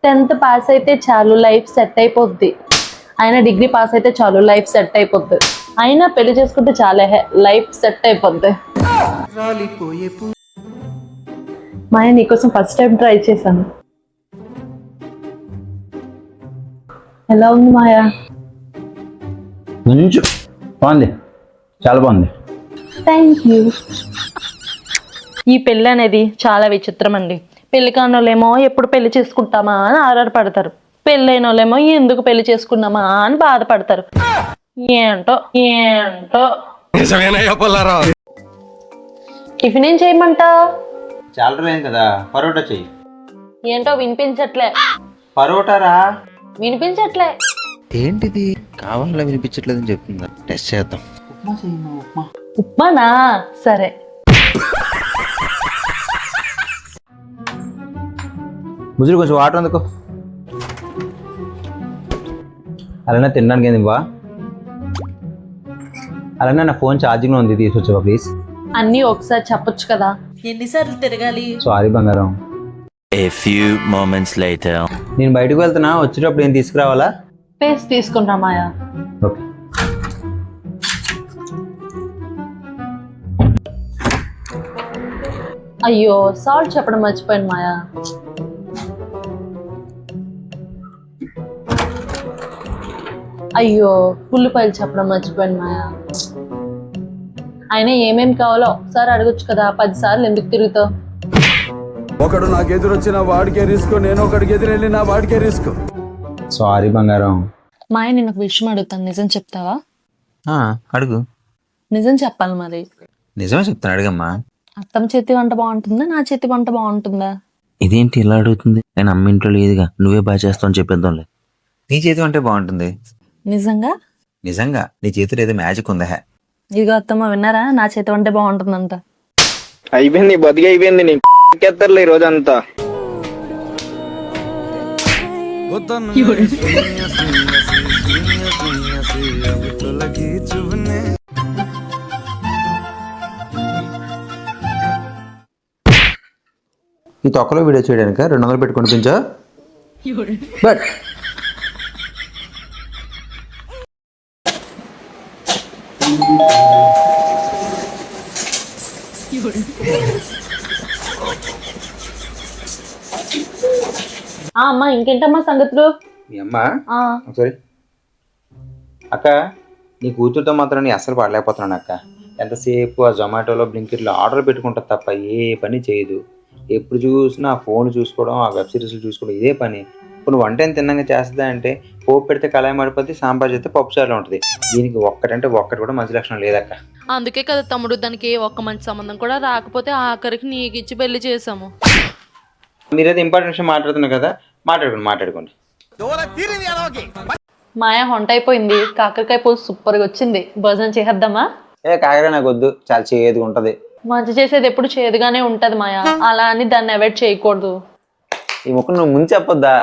10th pass అయితే చాలు life set అయిపోద్ది. అయినా డిగ్రీ పాస్ అయితే చాలు లైఫ్ సెట్ అయిపోద్ది. అయినా పెళ్లి చేసుకుంటే చాలే లైఫ్ సెట్ అయిపోద్ది. మాయ నీకోసం ఫస్ట్ టైం ట్రై చేశాను. ఎలా ఉంది మాయా? కొంచెం బాగుంది, చాలా బాగుంది. Thank you. ఈ పెళ్ళి అనేది చాలా విచిత్రం అండి. పెళ్లి కాని వాళ్ళేమో ఎప్పుడు పెళ్లి చేసుకుంటామా అని ఆరాటపడతారు. పెళ్ళైన వాళ్ళేమో ఎందుకు పెళ్లి చేసుకున్నామా అని బాధపడతారు. ఏంటో ఏంటో. టిఫిన్ ఏం చేయమంటా? చాలా రోజులైంది కదా, పరోటా చెయ్యి. ఏంటో వినిపించట్లే. పరోటారా? వినిపించట్లే. ఏంటిది కావాలా వినిపించట్లేదని చెప్తుందా? టెస్ట్ చేద్దాం. ఉప్మా చెయ్యమ్మా, ఉప్మా. ఉప్మానా? సరే. ముజురు కొంచెం వాటర్ అందుకో. అలానే తినడానికి ఏంది బా? అలానే నా ఫోన్ ఛార్జింగ్లో ఉంది, తీసుకొచ్చావా ప్లీజ్? అన్నీ ఒకసారి చెప్పొచ్చు కదా. ఎన్నిసార్లు తిరగాలి? సారీ బంగారం. A few moments later. నేను బయటకు వెళ్తున్నా, వచ్చేటప్పుడు ఏం తీసుకురావాలా? పేస్ట్ తీసుకుంటా మాయా. ఓకే. అయ్యో సాల్ట్ చెప్పడం మర్చిపోయాను మాయా. అయ్యో ఉల్లిపాయలు చెప్పడం మర్చిపోయాను మాయా. అయినా ఏమేమి కావాలో ఒకసారి అడగొచ్చు కదా, 10 సార్లు ఎందుకు తిరుగుతావు? ఒకడు నాకు ఎదురొచ్చిన వాడికే రిస్క్, నేను ఒకడికి ఎదురెళ్ళిన వాడికే రిస్క్. సారీ బంగారం. మాయ నేను ఒక విషయం అడుగుతాను, నిజం చెప్తావా? అడుగు. నిజం చెప్పాలి మరి. నిజమే చెప్తాను, అడుగమ్మా. అత్తమ్మ చేతి వంట బాగుంటుందా, నా చేతి వంట బాగుంటుందా? ఇదేంటి ఇలా అడుగుతుంది? నేను అమ్మ ఇంట్లో లేదుగా, నువ్వే బాగా చేస్తావు అని చెప్పేద్దాంలే. నీ చేతి అంటే బాగుంటుంది. నిజంగా? నిజంగా నీ చేతిలో ఏదో మ్యాజిక్ ఉందా? ఇదిగో అత్తమ్మ విన్నారా, నా చేతి వంట బాగుంటుందంట. అయిపోయింది, బతికి అయిపోయింది. నీ ఎత్తర్లే ఈ రోజంతా. ఈ తొక్కలో వీడియో చేయడానికి 200 పెట్టి కొనిపించా. బట్ అమ్మా ఇంకేంటమ్మా సంగతులు? మీ అమ్మ సారీ అక్క, నీ కూతురుతో మాత్రం నీ అస్సలు పడలేకపోతున్నాను అక్క. ఎంతసేపు ఆ జొమాటోలో బ్లింకిట్లో ఆర్డర్ పెట్టుకుంటుంది తప్ప ఏ పని చేయదు. ఎప్పుడు చూసినా ఆ ఫోన్ చూసుకోవడం, ఆ వెబ్ సిరీస్లు చూసుకోవడం, ఇదే పని. ఇప్పుడు వంట ఏం తిన్నాక చేస్తుందా అంటే, పోపు పెడితే కళాయి మడిపోద్ది, సాంబార్ చేస్తే పప్పుచారులో ఉంటుంది. దీనికి ఒక్కటంటే ఒక్కటి కూడా మంచి లక్షణం లేదక్క. అందుకే కదా తమ్ముడు దానికి ఒక్క మంచి సంబంధం కూడా రాకపోతే ఆఖరికి నీకు ఇచ్చి పెళ్లి చేసాము. మీరైతే ఇంపార్టెంట్ విషయం మాట్లాడుతున్నారు కదా, మాట్లాడుకోండి. మాయా వంట అయిపోయింది, కాకరకాయ పులుసు సూపర్గా వచ్చింది, భోజనం చేద్దామా? కాకరే నాకు వద్దు, చాలా చేదుగా ఉంటది. మంచి చేసేది ఎప్పుడు చేదుగానే ఉంటది మాయా, అలా అని దాన్ని అవాయిడ్ చేయకూడదు. ఈ ముక్క నువ్వు ముందు చెప్పొద్దా?